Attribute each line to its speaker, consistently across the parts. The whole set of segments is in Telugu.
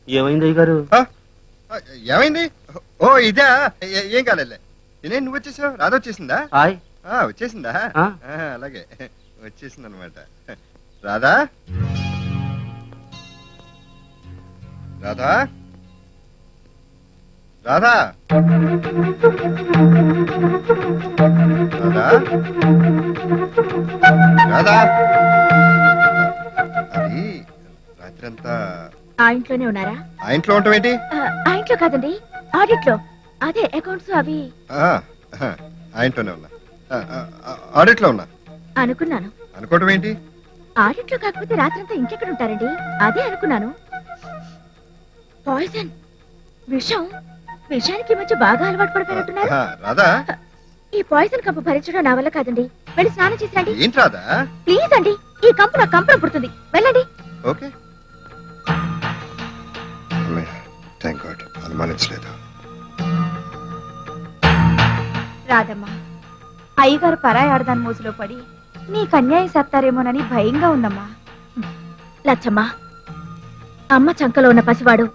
Speaker 1: ఏమైంది అయ్యగారు?
Speaker 2: ఏమైంది? ఓ ఇదా, ఏం కాలేదులే. నేనే నువ్వు వచ్చేసావు, రాధ వచ్చేసిందా? వచ్చేసిందా? అలాగే వచ్చేసింది అనమాట. రాధా రాధా రాధా రాధా రాధా అది రాత్రంతా
Speaker 3: ఆ ఇంట్లోనే ఉన్నారా?
Speaker 2: ఆ ఇంట్లో ఉండటం ఏంటి?
Speaker 3: ఆ ఇంట్లో కాదండి, ఆడిట్ లో. అదే అకౌంట్స్ అవి.
Speaker 2: ఆ ఇంట్లోనే ఉన్నా, ఆడిట్ లో ఉన్నా
Speaker 3: అనుకున్నాను.
Speaker 2: అనుకోవటం ఏంటి?
Speaker 3: ఆడిట్ లో కాకపోతే రాత్రంతా ఇంకెక్కడ ఉంటారండి? అదే అనుకున్నాను. పాయిజన్, విషం. విషయానికి ఈ మధ్య బాగా అలవాటు పడిపోయినట్టున్నారు.
Speaker 2: రాధా,
Speaker 3: ఈ పాయిజన్ కంపు భరించడం నా వల్ల కాదండి. వెళ్ళి స్నానం చేసి రండి.
Speaker 2: ఏంటి రాధా?
Speaker 3: ప్లీజ్ అండి, ఈ కంపు నాకు కంపరం పుడుతుంది. వెళ్ళండి.
Speaker 2: ఓకే, థాంక్ గాడ్, అనుమానించలేదు.
Speaker 3: రాదమ్మా, అయ్యగారు పరాయి ఆడదాని మోసులో పడి నీకు అన్యాయం చేస్తారేమోనని భయంగా ఉందమ్మా. లచ్చమ్మ, అమ్మ చంకలో ఉన్న పసివాడు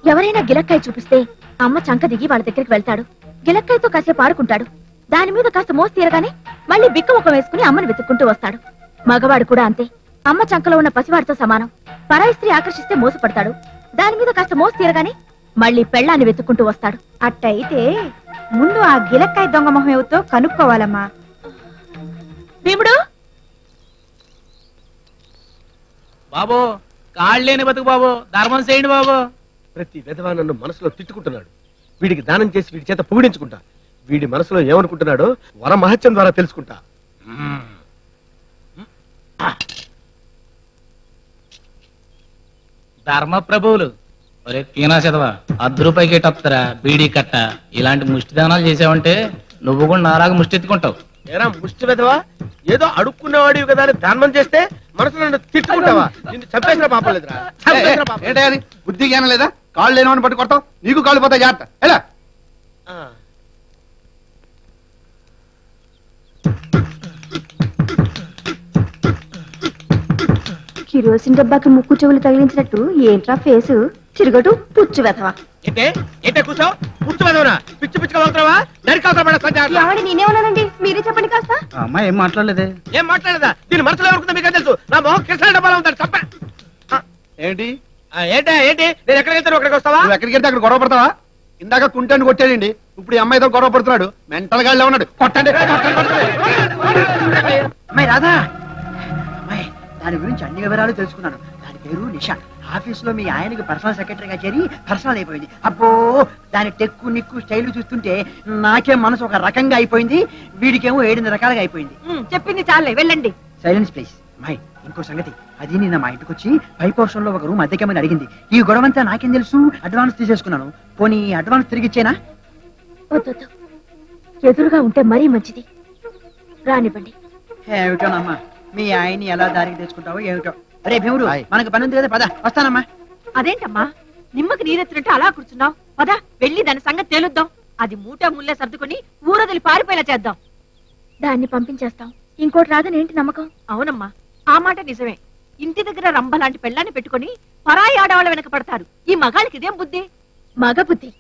Speaker 3: ఎవరైనా గిలక్కాయ చూపిస్తే అమ్మ చంక దిగి వాళ్ళ దగ్గరికి వెళ్తాడు. గిలక్కాయతో కాసేపు ఆడుకుంటాడు. దాని మీద కాస్త మోసి తీరగానే మళ్ళీ బిక్క ముఖం వేసుకుని అమ్మని వెతుక్కుంటూ వస్తాడు. మగవాడు కూడా అంతే. అమ్మ చంకలో ఉన్న పసివాడితో సమానం. పరాయి స్త్రీ ఆకర్షిస్తే మోసపడతాడు. దాని మీద కాస్త మోసి తీరగానే మళ్ళీ పెళ్ళాన్ని వెతుక్కుంటూ వస్తాడు. అట్టయితే ముందు ఆ గిలక్కాయ దొంగ మొహం ఏమిటో కనుక్కోవాలమ్మా. భీముడు,
Speaker 4: బాబు కాళ్ళేని బతుకు బాబు, ధర్మం చేయండి బాబు.
Speaker 5: ప్రతి విధవా నన్ను మనసులో తిట్టుకుంటున్నాడు. వీడికి దానం చేసి వీడి చేత పొగిడించుకుంటా. వీడి మనసులో ఏమనుకుంటున్నాడో వర మహత్యం ద్వారా తెలుసుకుంటా.
Speaker 4: ధర్మ ప్రభువులు, ఒరే పీనా చదవా, ₹10 కేటొస్తారా బీడీ కట్ట. ఇలాంటి ముష్టి దానాలు చేసావంటే నువ్వు కూడా నాలాగా ముష్టి ఎత్తుకుంటావు.
Speaker 5: ఏరా ముష్టి విధవా, ఏదో అడుక్కునేవాడివి కదా అని దానం చేస్తే మనసులో నన్ను తిట్టుకుంటావా? నిన్ను చంపేసిన పాపం లేదురా.
Speaker 6: ఏంటి బుద్ధి జ్ఞానం లేదా? కాళ్ళు లేనివాడిని పట్టు కొడతావు, నీకు కాళ్ళు పోతాయి. జాగ్రత్త. ఎలా
Speaker 3: కిరోసిన్ డబ్బాకి ముక్కు చెవులు తగిలించినట్టు ఏంట్రా ఫేసు? చిరుగటు పుచ్చు వెధవా.
Speaker 5: ఏంటే కూర్చో, పుచ్చు వెధవనా? పిచ్చి పిచ్చిగా అవుతావా?
Speaker 3: నేనేమన్నానండి, మీరే చెప్పండి కాస్త.
Speaker 6: అమ్మాయి ఏం మాట్లాడలేదే.
Speaker 5: ఏం మాట్లాడదా? దీని మనసులో ఎవరుకుందో మీకు తెలుసు. నా మొహం కృష్ణ డబ్బాలో ఉంటాడు. తప్ప
Speaker 6: ఏంటి
Speaker 5: ఏంటి నేను ఎక్కడికి వెళ్తాను అక్కడికి వస్తావా?
Speaker 6: నువ్వు ఎక్కడికి వెళ్తే అక్కడ గొడవ పడతావా? ఇందాక కుంటాను కొట్టాడండి, ఇప్పుడు ఈ అమ్మాయితో గొడవ పడుతున్నాడు. మెంటల్ గాడిలో ఉన్నాడు. కొట్టండి.
Speaker 7: అమ్మాయి రాధా, అమ్మాయి దాని గురించి అన్ని వివరాలు తెలుసుకున్నాను. దాని పేరు నిషా. ఆఫీసులో మీ ఆయనకి పర్సనల్ సెక్రటరీగా చేరి పర్సనల్ అయిపోయింది. అబ్బో, దాని టెక్కు నిక్కు స్టైల్ చూస్తుంటే నాకే మనసు ఒక రకంగా అయిపోయింది. వీడికేమో 7 రకాలుగా అయిపోయింది.
Speaker 3: చెప్పింది చాలే, వెళ్ళండి.
Speaker 7: Silence please. అమ్మాయి ఇంకో సంగతి, అది నిన్న మా ఇంటికి వచ్చి పై పోర్షన్ లో ఒక రూమ్ అద్దెకమని అడిగింది. ఈ గొడవంతా నాకేం తెలుసు? అడ్వాన్స్ తీసేసుకున్నాను. పోనీ అడ్వాన్స్ తిరిగి ఇచ్చేనా?
Speaker 3: వద్దొద్దు, ఎదురుగా ఉంటే మరీ మంచిది. రానివ్వండి.
Speaker 7: ఏమిటోనమ్మా, మీ ఆయన్ని ఎలా దారికి తెచ్చుకుంటావో ఏమిటో. అరే భీముడు, మనకు పని ఉంది కదా, పద. వస్తానమ్మా.
Speaker 3: అదేంటమ్మా నిమ్మకి నీరెత్తినట్టు అలా కూర్చున్నావు? పద, వెళ్ళి దాని సంగతి తేలుద్దాం. అది మూట ముల్లే సర్దుకుని ఊరొదిలి పారిపోయేలా చేద్దాం. దాన్ని పంపించేస్తాం. ఇంకోటి రాదని ఏంటి నమ్మకం? అవునమ్మా, ఆ మాట నిజమే. ఇంటి దగ్గర రంభ లాంటి పెళ్ళాన్ని పెట్టుకుని పరాయి ఆడవాళ్ళ వెనక పడతారు. ఈ మగాళ్ళకి ఇదేం బుద్ధి? మగ బుద్ధి.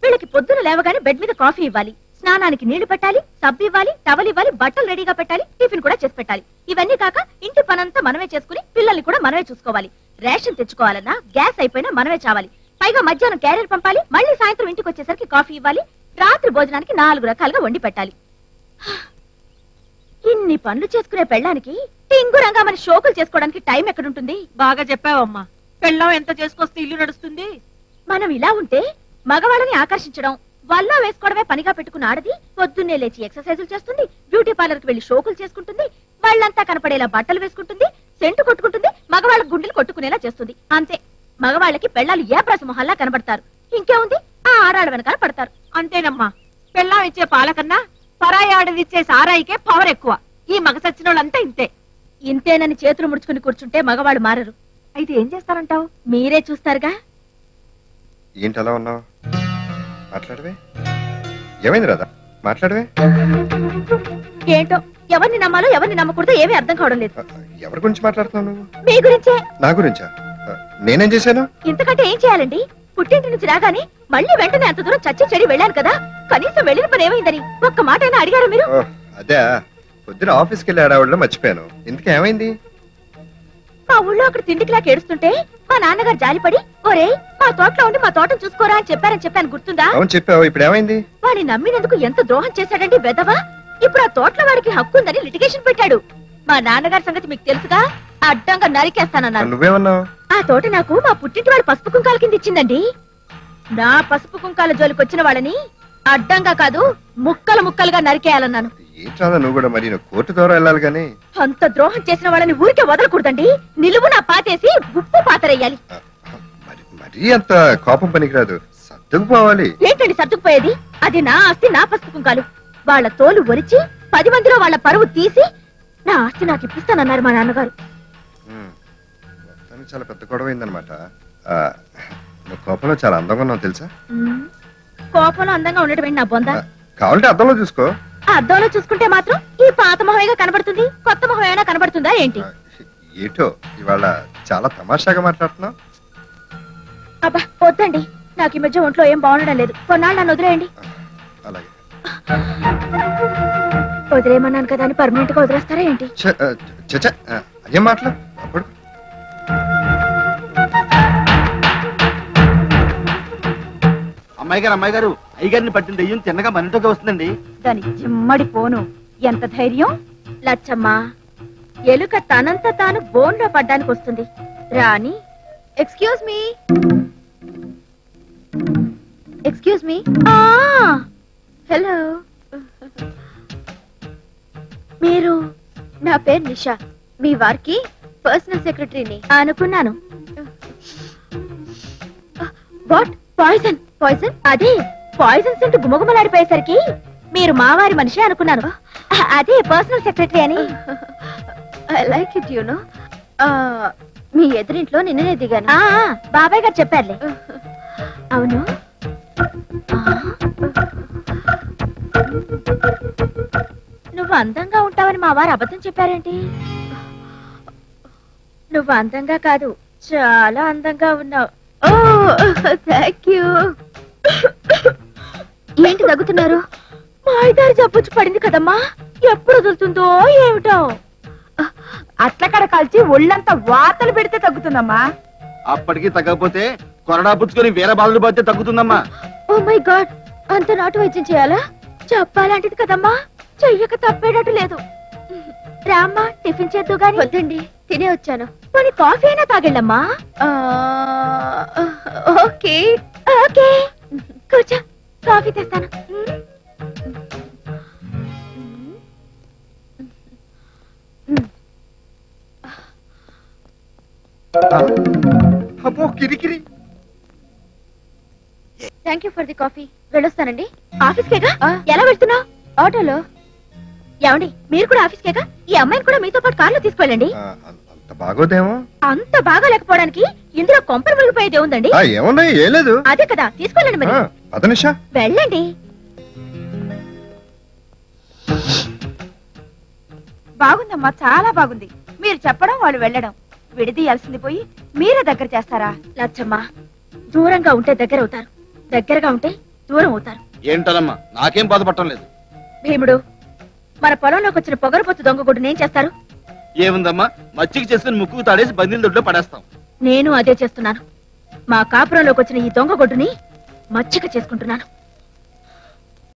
Speaker 3: వీళ్ళకి పొద్దున లేవగానే బెడ్ మీద కాఫీ ఇవ్వాలి, స్నానానికి నీళ్లు పెట్టాలి, సబ్బు ఇవ్వాలి, టవల్ ఇవ్వాలి, బట్టలు రెడీగా పెట్టాలి, టిఫిన్ కూడా చేసి పెట్టాలి. ఇవన్నీ కాక ఇంటి పనంతా మనమే చేసుకుని పిల్లల్ని కూడా మనమే చూసుకోవాలి. రేషన్ తెచ్చుకోవాలన్నా గ్యాస్ అయిపోయినా మనమే చావాలి. పైగా మధ్యాహ్నం క్యారియర్ పంపాలి, మళ్ళీ సాయంత్రం ఇంటికి వచ్చేసరికి కాఫీ ఇవ్వాలి, రాత్రి భోజనానికి 4 రకాలుగా వండి పెట్టాలి. ఇన్ని పనులు చేసుకునే పెళ్ళానికి టింగురంగా మన షోకులు చేసుకోవడానికి టైం ఎక్కడుంటుంది? బాగా చెప్పావమ్మా. పెళ్ళం ఎంత చేసుకొస్తే ఇల్లు నడుస్తుంది? మనం ఇలా ఉంటే మగవాళ్ళని ఆకర్షించడం, వల్ల వేసుకోవడమే పనిగా పెట్టుకున్న ఆడది పొద్దున్నే లేచి ఎక్సర్సైజులు చేస్తుంది, బ్యూటీ పార్లర్ కి వెళ్లి షోకులు చేసుకుంటుంది, వాళ్ళంతా కనపడేలా బట్టలు వేసుకుంటుంది, సెంటు కొట్టుకుంటుంది, మగవాళ్ళ గుండెలు కొట్టుకునేలా చేస్తుంది. అంతే, మగవాళ్ళకి పెళ్ళాలు ఏ ప్రసమోహల్లా కనబడతారు. ఇంకేముంది, ఆ ఆడాడ వెనకాల పడతారు. అంతేనమ్మా, పెళ్ళాం ఇచ్చే పాలకన్నా పరాయి ఆడదిచ్చే సారాయికే పవర్ ఎక్కువ. ఈ మగ సచ్చిన వాళ్ళంతా ఇంతే. ఇంతేనని చేతులు ముడుచుకుని కూర్చుంటే మగవాళ్ళు మారరు. అయితే ఏం చేస్తారంటావు? మీరే చూస్తారుగా.
Speaker 2: ఏంటి అలా ఉన్నావు? మాట్లాడవే. ఏమైంది రాదా? మాట్లాడవే.
Speaker 3: ఏంటో, ఎవరిని నమ్మాలో ఎవరిని నమ్మకూడదో ఏమీ అర్థం కావడం లేదు.
Speaker 2: ఎవరి గురించి మాట్లాడుతున్నావు నువ్వు?
Speaker 3: మీ గురించే.
Speaker 2: నా గురించా? నేనేం చేశాను?
Speaker 3: ఇంతకంటే ఏం చేయాలండి? పుట్టింటి నుంచి రాగానే మళ్ళీ వెంటనే అంత దూరం చచ్చి చెడి వెళ్ళాను కదా, కనీసం వెళ్ళిన పని ఏమైందని ఒక్క మాట అయినా అడిగారా మీరు?
Speaker 2: అదే పొద్దున ఆఫీస్కి వెళ్ళి ఆడవాళ్ళు మర్చిపోయాను. ఇంతకీ ఏమైంది?
Speaker 3: మా ఊళ్ళో అక్కడ తిండికిలాకి ఏడుస్తుంటే మా నాన్నగారు జాలిపడి, ఒరే మా తోటలో ఉండి మా తోటను చూసుకోరా అని చెప్పాను గుర్తుందా?
Speaker 2: అవును చెప్పావు. ఇప్పుడు ఏమైంది?
Speaker 3: వాడిని నమ్మినందుకు ఎంత ద్రోహం చేశాడండి వెధవా. ఇప్పుడు ఆ తోటలో వాడికి హక్కు ఉందని లిటిగేషన్ పెట్టాడు. మా నాన్నగారి సంగతి మీకు తెలుసుగా, అడ్డంగా నరికేస్తానన్నారు.
Speaker 2: నువ్వేమన్నావు?
Speaker 3: ఆ తోట నాకు మా పుట్టింటి వాళ్ళ పసుపు కుంకాల కింద ఇచ్చిందండి. నా పసుపు కుంకాల జోలికి వచ్చిన వాళ్ళని అడ్డంగా కాదు ముక్కలు ముక్కలుగా నరికేయాలన్నాను.
Speaker 2: ఏంట్రా నువ్వు కూడా మరి కోర్టు ద్వారా వెళ్ళాలి కానీ.
Speaker 3: అంత ద్రోహం చేసిన వాళ్ళని ఊరికే వదలకూడదండి, నిలువునా పాతేసి ఉప్పు పాతరేయాలి.
Speaker 2: మరీ అంత కోపం పనికిరాదు, సర్దుకుపోవాలి.
Speaker 3: ఏంటండి సర్దుకుపోయేది? అది నా ఆస్తి, నా పసుపు కుంకాలు. వాళ్ళ తోలు ఒలిచి 10 మందిలో వాళ్ళ పరువు తీసి నా ఆస్తి నాకు ఇప్పిస్తానన్నారు మా నాన్నగారు.
Speaker 2: మొత్తానికి చాలా పెద్ద గొడవ అయిందనమాట. నువ్వు కోపంలో చాలా అందంగా ఉన్నావు తెలుసా?
Speaker 3: కోపంలో అందంగా ఉండటం నా బొంద.
Speaker 2: కావాలంటే అద్దంలో చూసుకో.
Speaker 3: ఆ అద్దంలో చూసుకుంటే మాత్రం ఈ పాత మొహమేగా కనబడుతుంది, కొత్త మొహం ఏమైనా కనబడుతుందా ఏంటి?
Speaker 2: ఏటో ఇవాళ చాలా తమాషాగా మాట్లాడుతున్నావు.
Speaker 3: అబ్బా వద్దండి, నాకు ఈ మధ్య ఒంట్లో ఏం బాగుండడం లేదు. కొన్నాళ్ళు నన్ను వదిలేయండి.
Speaker 2: అలాగే
Speaker 3: వదిలేయమన్నాను కదా అని పర్మనెంట్ గా వదిలేస్తారా ఏంటి?
Speaker 2: అదేం మాటలు అప్పుడు.
Speaker 6: అమ్మాయి గారు అయ్యగారిని పట్టిన దెయ్యం తిన్నగా మనటోకి వస్తుందండి.
Speaker 3: దాని చిమ్మడి పోను ఎంత ధైర్యం! లచ్చమ్మ, ఎలుక తనంత తాను బోన్లో పడ్డానికి వస్తుంది రాని. Excuse me, excuse me. Hello, మీరు? నా పేరు నిషా, మీ వారికి పర్సనల్ సెక్రటరీని. అనుకున్నాను. వాట్? పాయిజన్? పాయిజన్? అదే పాయిజన్ సెంట్ గుమగుమలాడిపోయేసరికి మీరు మావారి మనిషి అనుకున్నాను. అదే పర్సనల్ సెక్రటరీ అని. I like it you know. మీ ఎదురింట్లో నిన్ననే దిగాను. బాబాయ్ గారు చెప్పారులే. అవును, నువ్వు అందంగా ఉంటావని మా వారు అబద్ధం చెప్పారేంటి? నువ్వు అందంగా కాదు, చాలా అందంగా ఉన్నావు. ఓ థ్యాంక్ యూ. ఏంటి తగ్గుతున్నారు? మాయదారి జబ్బుచ్చు పడింది కదమ్మా, ఎప్పుడు వదులుతుందో ఏమిటో. అట్లకడ కాల్చి ఒళ్ళంతా వాతలు పెడితే తగ్గుతుందమ్మా.
Speaker 6: అప్పటికి తగ్గకపోతే కొరడా పుచ్చుకొని వేరే బాధలు పడితే తగ్గుతుందమ్మా.
Speaker 3: ఓ మై గాడ్, అంత నాటు వైద్యం చేయాలా? చెప్పాలంటిది కదమ్మా, చెయ్యక తప్పేటట్టు లేదు. రామ్మా టిఫిన్ చేద్దు గాని. వద్దండి, తినే వచ్చాను. పోనీ కాఫీ అయినా తాగెళ్ళమ్మా. ఓకే ఓకే, కూర్చో, కాఫీ తెస్తాను.
Speaker 2: అబ్బో కిరికిరి.
Speaker 3: Thank you for the coffee. వెళ్ళొస్తానండి. ఆఫీస్ కేగా? ఎలా వెళ్తున్నావు? ఆటోలో. ఏమండి, మీరు కూడా ఆఫీస్ కేగా? ఈ అమ్మాయిని కూడా మీతో పాటు కార్లో తీసుకెళ్ళండి.
Speaker 2: అంత బాగోదేమో.
Speaker 3: అంత బాగా లేకపోవడానికి ఇందులో కొంపలు మునిగిపోయేది ఉందండి.
Speaker 2: ఏమున్నాయి? ఏ లేదు.
Speaker 3: అదే కదా, తీసుకెళ్ళండి మరి.
Speaker 2: పదనిషా,
Speaker 3: వెళ్ళండి. బాగుందమ్మా, చాలా బాగుంది. మీరు చెప్పడం, వాళ్ళు వెళ్ళడం. విడిదీయాల్సింది పోయి మీరే దగ్గర చేస్తారా? లచ్చమ్మా, దూరంగా ఉంటే దగ్గర అవుతారు, దగ్గరగా ఉంటే దూరం అవుతారు.
Speaker 6: ఏంటమ్మా, నాకేం బాధపడటం లేదు.
Speaker 3: భీముడు, మన పొలంలోకి వచ్చిన పొగరబొత్తు దొంగ గుడ్డు నేను చేస్తారు.
Speaker 6: ఏముందమ్మా, మచ్చికి చేసుకుని ముక్కు తాడేసి బందీల దొడ్లో పడేస్తాం.
Speaker 3: నేను అదే చేస్తున్నాను. మా కాపురంలోకి వచ్చిన ఈ దొంగ గొడ్డుని మచ్చిక చేసుకుంటున్నాను.